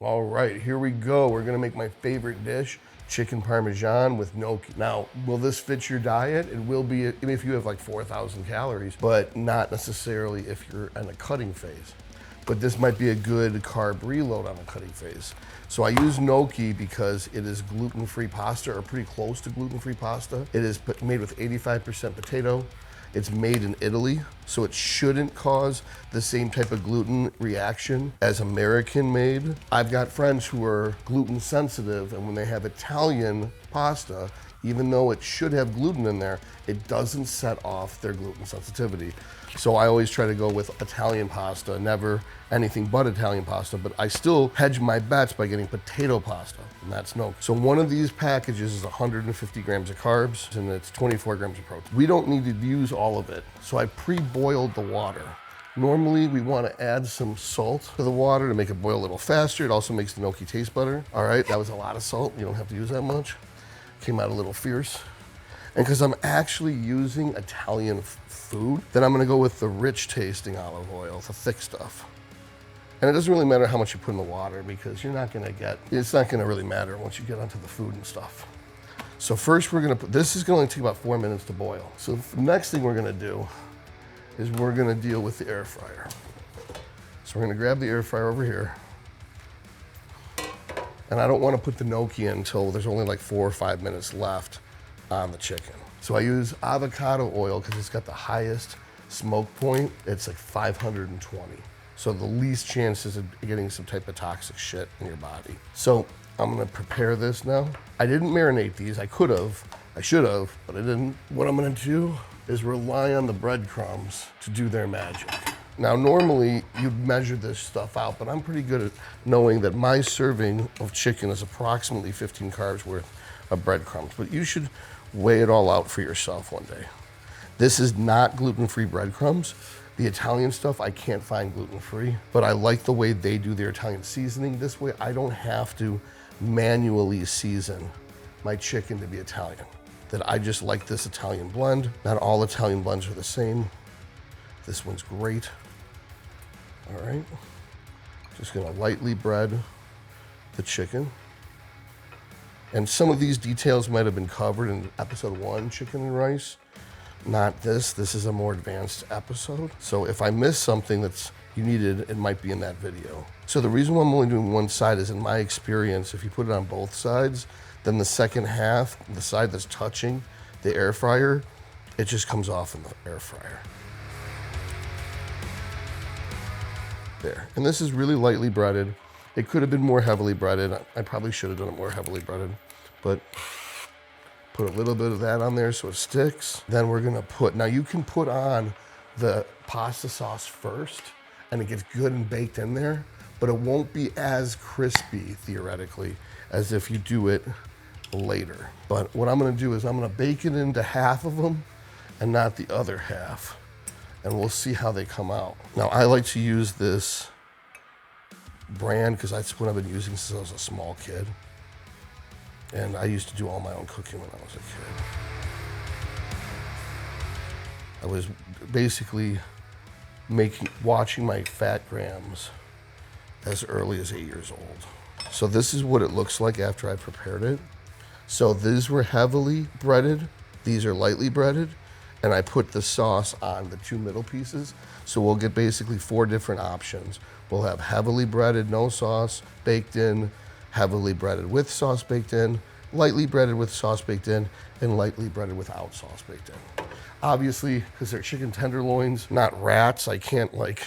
All right, here we go. We're gonna make my favorite dish, chicken Parmesan with gnocchi. Now, will this fit your diet? It will be if you have like 4,000 calories, but not necessarily if you're in a cutting phase. But this might be a good carb reload on a cutting phase. So I use gnocchi because it is gluten-free pasta, or pretty close to gluten-free pasta. It is made with 85% potato. It's made in Italy, so it shouldn't cause the same type of gluten reaction as American made. I've got friends who are gluten sensitive, and when they have Italian pasta, even though it should have gluten in there, it doesn't set off their gluten sensitivity. So I always try to go with Italian pasta, never anything but Italian pasta, but I still hedge my bets by getting potato pasta, and that's no. So one of these packages is 150 grams of carbs, and it's 24 grams of protein. We don't need to use all of it, so I pre-boiled the water. Normally, we want to add some salt to the water to make it boil a little faster. It also makes the gnocchi taste better. All right, that was a lot of salt. You don't have to use that much. Came out a little fierce. And because I'm actually using Italian food, then I'm gonna go with the rich tasting olive oil, the thick stuff. And it doesn't really matter how much you put in the water, because it's not gonna really matter once you get onto the food and stuff. So first we're gonna this is gonna only take about 4 minutes to boil. So the next thing we're gonna do is we're gonna deal with the air fryer. So we're gonna grab the air fryer over here. And I don't wanna put the gnocchi in until there's only like 4 or 5 minutes left on the chicken. So I use avocado oil because it's got the highest smoke point. It's like 520. So the least chances of getting some type of toxic shit in your body. So I'm gonna prepare this now. I didn't marinate these. I could have, I should have, but I didn't. What I'm gonna do is rely on the breadcrumbs to do their magic. Now, normally you'd measure this stuff out, but I'm pretty good at knowing that my serving of chicken is approximately 15 carbs worth of breadcrumbs, but you should weigh it all out for yourself one day. This is not gluten-free breadcrumbs. The Italian stuff, I can't find gluten-free, but I like the way they do their Italian seasoning. This way, I don't have to manually season my chicken to be Italian. That I just like this Italian blend. Not all Italian blends are the same. This one's great. All right, just gonna lightly bread the chicken. And some of these details might have been covered in episode 1, chicken and rice. Not this. This is a more advanced episode. So if I miss something that's you needed, it might be in that video. So the reason why I'm only doing one side is, in my experience, if you put it on both sides, then the second half, the side that's touching the air fryer, it just comes off in the air fryer. There. And this is really lightly breaded. It could have been more heavily breaded. I probably should have done it more heavily breaded, but put a little bit of that on there so it sticks. Then we're gonna now you can put on the pasta sauce first and it gets good and baked in there, but it won't be as crispy, theoretically, as if you do it later. But what I'm gonna do is I'm gonna bake it into half of them and not the other half, and we'll see how they come out. Now, I like to use this brand because that's what I've been using since I was a small kid. And I used to do all my own cooking when I was a kid. I was basically watching my fat grams as early as 8 years old. So this is what it looks like after I prepared it. So these were heavily breaded, these are lightly breaded, and I put the sauce on the 2 middle pieces. So we'll get basically 4 different options. We'll have heavily breaded, no sauce, baked in, heavily breaded with sauce baked in, lightly breaded with sauce baked in, and lightly breaded without sauce baked in. Obviously, because they're chicken tenderloins, not rats, I can't like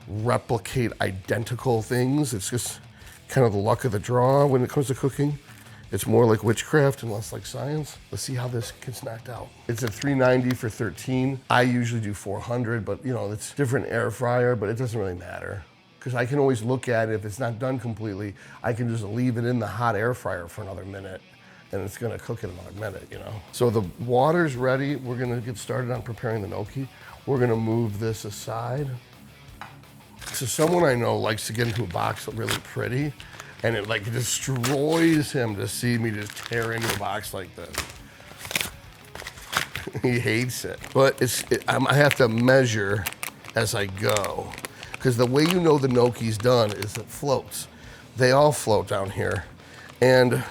replicate identical things. It's just kind of the luck of the draw when it comes to cooking. It's more like witchcraft and less like science. Let's see how this gets knocked out. It's at 390 for 13. I usually do 400, but you know, it's different air fryer, but it doesn't really matter, because I can always look at it. If it's not done completely, I can just leave it in the hot air fryer for another minute, and it's gonna cook in another minute, you know? So the water's ready. We're gonna get started on preparing the gnocchi. We're gonna move this aside. So someone I know likes to get into a box really pretty, and it like destroys him to see me just tear into a box like this. He hates it, but I have to measure as I go, because the way you know the gnocchi's done is it floats. they all float down here. And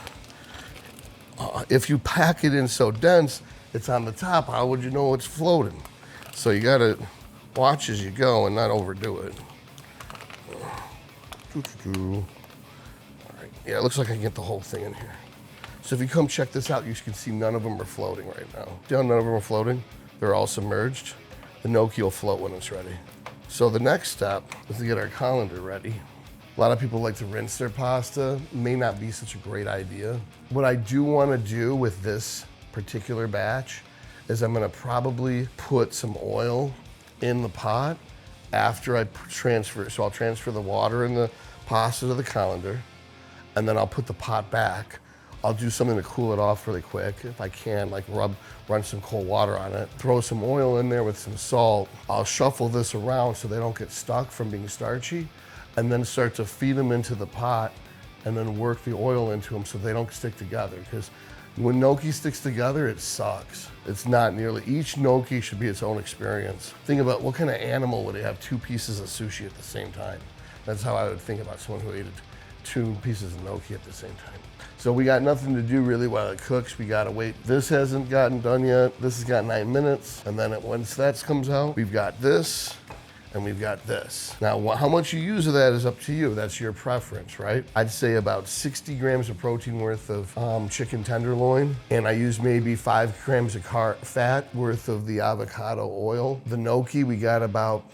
if you pack it in so dense, it's on the top, how would you know it's floating? So you gotta watch as you go and not overdo it. All right, yeah, it looks like I can get the whole thing in here. So if you come check this out, you can see none of them are floating right now. See how none of them are floating? They're all submerged. The gnocchi will float when it's ready. So the next step is to get our colander ready. A lot of people like to rinse their pasta. May not be such a great idea. What I do want to do with this particular batch is I'm going to probably put some oil in the pot after I transfer it. So I'll transfer the water and the pasta to the colander, and then I'll put the pot back. I'll do something to cool it off really quick. If I can, like run some cold water on it, throw some oil in there with some salt. I'll shuffle this around so they don't get stuck from being starchy, and then start to feed them into the pot and then work the oil into them so they don't stick together. Because when gnocchi sticks together, it sucks. It's not nearly, each gnocchi should be its own experience. Think about what kind of animal would have two pieces of sushi at the same time. That's how I would think about someone who ate two pieces of gnocchi at the same time. So we got nothing to do really while it cooks. We gotta wait. This hasn't gotten done yet. This has got 9 minutes. And then once that comes out, we've got this and we've got this. Now, how much you use of that is up to you. That's your preference, right? I'd say about 60 grams of protein worth of chicken tenderloin. And I use maybe 5 grams of fat worth of the avocado oil. The gnocchi, we got about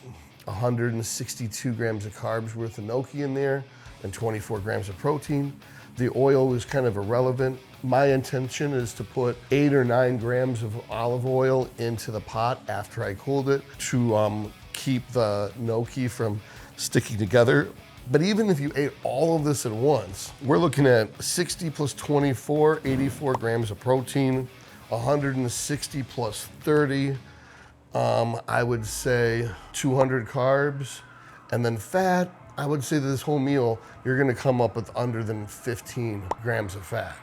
162 grams of carbs worth of gnocchi in there and 24 grams of protein. The oil is kind of irrelevant. My intention is to put 8 or 9 grams of olive oil into the pot after I cooled it to keep the gnocchi from sticking together. But even if you ate all of this at once, we're looking at 60 plus 24, 84 grams of protein, 160 plus 30, I would say 200 carbs, and then fat. I would say that this whole meal, you're gonna come up with under than 15 grams of fat.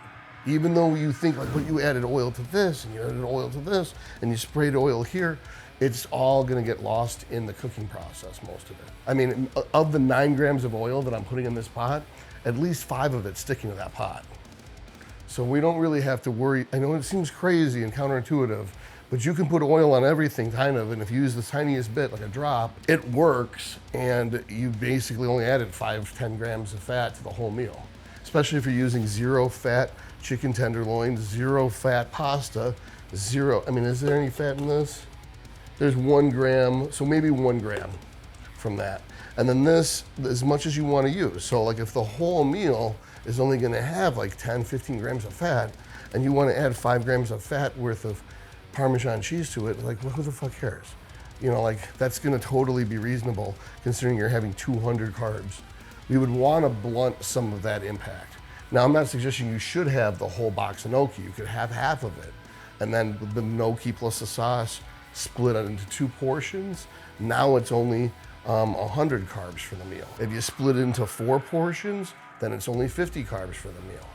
Even though you think like, well, you added oil to this and you added oil to this and you sprayed oil here, it's all gonna get lost in the cooking process, most of it. I mean, of the 9 grams of oil that I'm putting in this pot, at least 5 of it's sticking to that pot. So we don't really have to worry. I know it seems crazy and counterintuitive, but you can put oil on everything kind of, and if you use the tiniest bit, like a drop, it works, and you basically only added 5-10 grams of fat to the whole meal. Especially if you're using 0 fat chicken tenderloin, 0 fat pasta, 0, I mean, is there any fat in this? There's 1 gram, so maybe 1 gram from that. And then this, as much as you want to use. So like if the whole meal is only gonna have like 10-15 grams of fat, and you want to add 5 grams of fat worth of Parmesan cheese to it, like, well, who the fuck cares? You know, like, that's gonna totally be reasonable considering you're having 200 carbs. We would wanna blunt some of that impact. Now, I'm not suggesting you should have the whole box of gnocchi. You could have half of it, and then the gnocchi plus the sauce split it into 2 portions. Now it's only 100 carbs for the meal. If you split it into 4 portions, then it's only 50 carbs for the meal.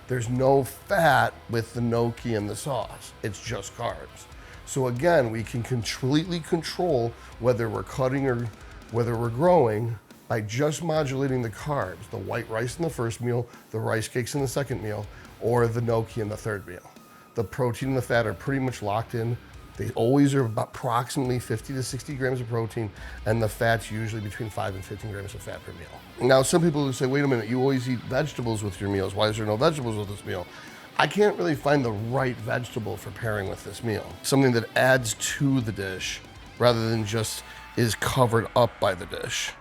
There's no fat with the gnocchi and the sauce. It's just carbs. So again, we can completely control whether we're cutting or whether we're growing by just modulating the carbs, the white rice in the first meal, the rice cakes in the second meal, or the gnocchi in the third meal. The protein and the fat are pretty much locked in. They always are about approximately 50 to 60 grams of protein, and the fat's usually between 5 and 15 grams of fat per meal. Now, some people will say, wait a minute, you always eat vegetables with your meals. Why is there no vegetables with this meal? I can't really find the right vegetable for pairing with this meal. Something that adds to the dish rather than just is covered up by the dish.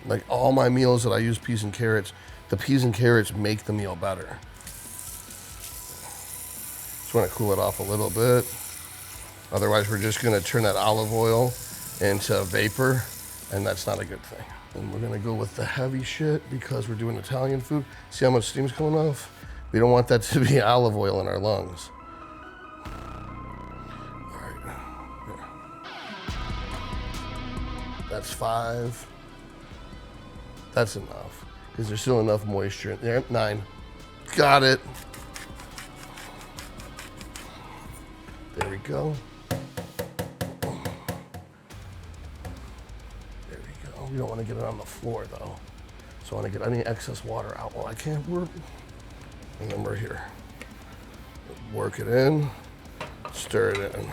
Like all my meals that I use peas and carrots, the peas and carrots make the meal better. Just want to cool it off a little bit. Otherwise, we're just going to turn that olive oil into vapor, and that's not a good thing. And we're going to go with the heavy shit because we're doing Italian food. See how much steam's coming off? We don't want that to be olive oil in our lungs. All right. Here. That's 5. That's enough because there's still enough moisture in there. 9. Got it. There we go. go. We don't want to get it on the floor though. So I want to get any excess water out while I can. And then we're here. Work it in, stir it in.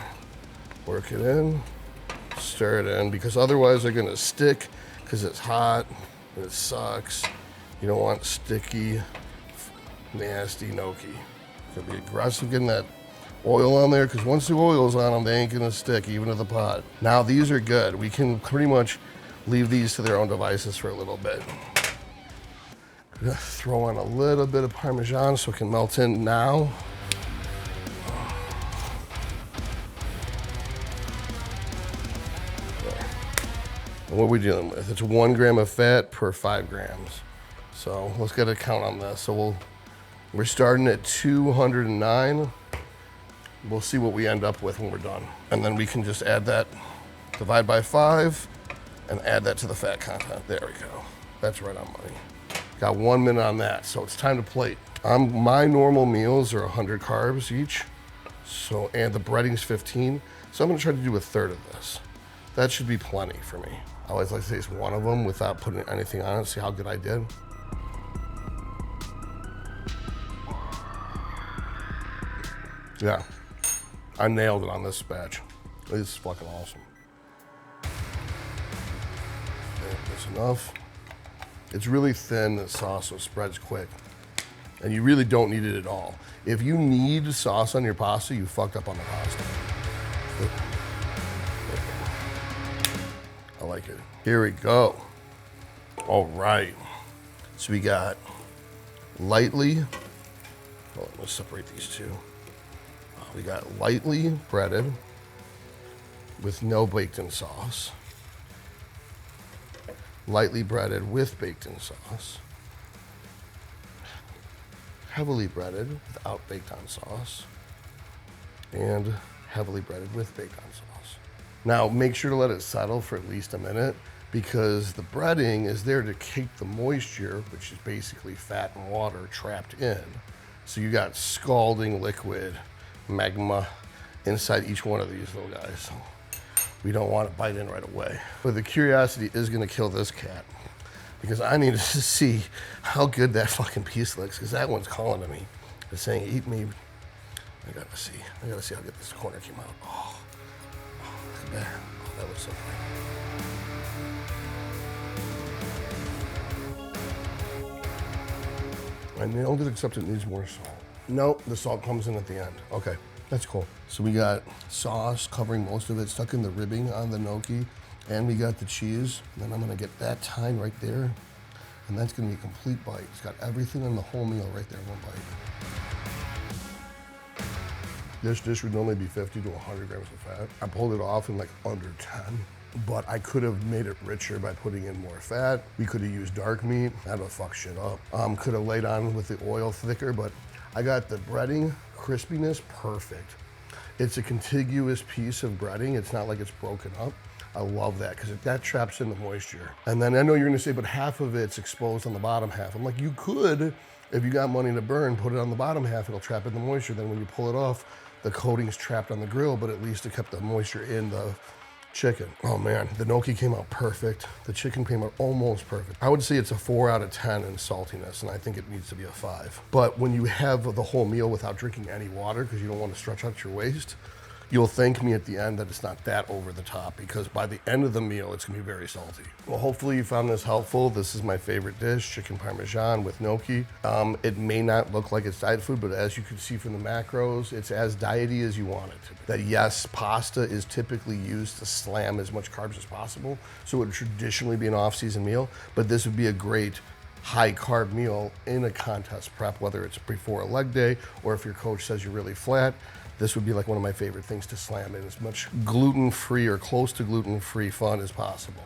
Work it in, stir it in, because otherwise they're gonna stick because it's hot and it sucks. You don't want sticky, nasty gnocchi. So be aggressive getting that oil on there, because once the oil's on them, they ain't gonna stick even to the pot. Now these are good. We can pretty much leave these to their own devices for a little bit. Gonna throw on a little bit of Parmesan so it can melt in now. And what are we dealing with? It's 1 gram of fat per 5 grams. So let's get a count on this. So we're starting at 209. We'll see what we end up with when we're done. And then we can just add that, divide by 5, and add that to the fat content. There we go. That's right on money. Got 1 minute on that, so it's time to plate. My normal meals are 100 carbs each, so, and the breading's 15. So I'm gonna try to do a third of this. That should be plenty for me. I always like to taste one of them without putting anything on it, see how good I did. Yeah, I nailed it on this batch. This is fucking awesome. Okay, that's enough. It's really thin, the sauce, so it spreads quick. And you really don't need it at all. If you need sauce on your pasta, you fucked up on the pasta. I like it. Here we go. All right. So we got lightly, let's separate these two. We got lightly breaded with no baked-in sauce. Lightly breaded with baked-in sauce. Heavily breaded without baked-on sauce. And heavily breaded with baked-on sauce. Now, make sure to let it settle for at least a minute, because the breading is there to keep the moisture, which is basically fat and water, trapped in. So you got scalding liquid, magma, inside each one of these little guys. So we don't want to bite in right away. But the curiosity is gonna kill this cat, because I need to see how good that fucking piece looks, because that one's calling to me. It's saying, eat me. I gotta see how good this corner came out. Oh, look at that. Oh, that looks so good. I nailed it, except it needs more salt. Nope, the salt comes in at the end. Okay, that's cool. So we got sauce covering most of it, stuck in the ribbing on the gnocchi, and we got the cheese. And then I'm gonna get that thyme right there, and that's gonna be a complete bite. It's got everything in the whole meal right there in one bite. This dish would normally be 50 to 100 grams of fat. I pulled it off in like under 10. But I could have made it richer by putting in more fat. We could have used dark meat. That'd have fucked shit up. Could have laid on with the oil thicker, but I got the breading crispiness perfect. It's a contiguous piece of breading. It's not like it's broken up. I love that, because that traps in the moisture. And then I know you're gonna say, but half of it's exposed on the bottom half. I'm like, you could, if you got money to burn, put it on the bottom half, it'll trap in the moisture. Then when you pull it off, the coating's trapped on the grill, but at least it kept the moisture in the chicken. Oh man, the gnocchi came out perfect. The chicken came out almost perfect. I would say it's a 4 out of 10 in saltiness, and I think it needs to be a 5. But when you have the whole meal without drinking any water, because you don't want to stretch out your waist, you'll thank me at the end that it's not that over the top, because by the end of the meal, it's gonna be very salty. Well, hopefully you found this helpful. This is my favorite dish, chicken Parmesan with gnocchi. It may not look like it's diet food, but as you can see from the macros, it's as diety as you want it to be. That yes, pasta is typically used to slam as much carbs as possible, so it would traditionally be an off-season meal, but this would be a great high carb meal in a contest prep, whether it's before a leg day or if your coach says you're really flat. This would be like one of my favorite things to slam in, as much gluten-free or close to gluten-free fun as possible.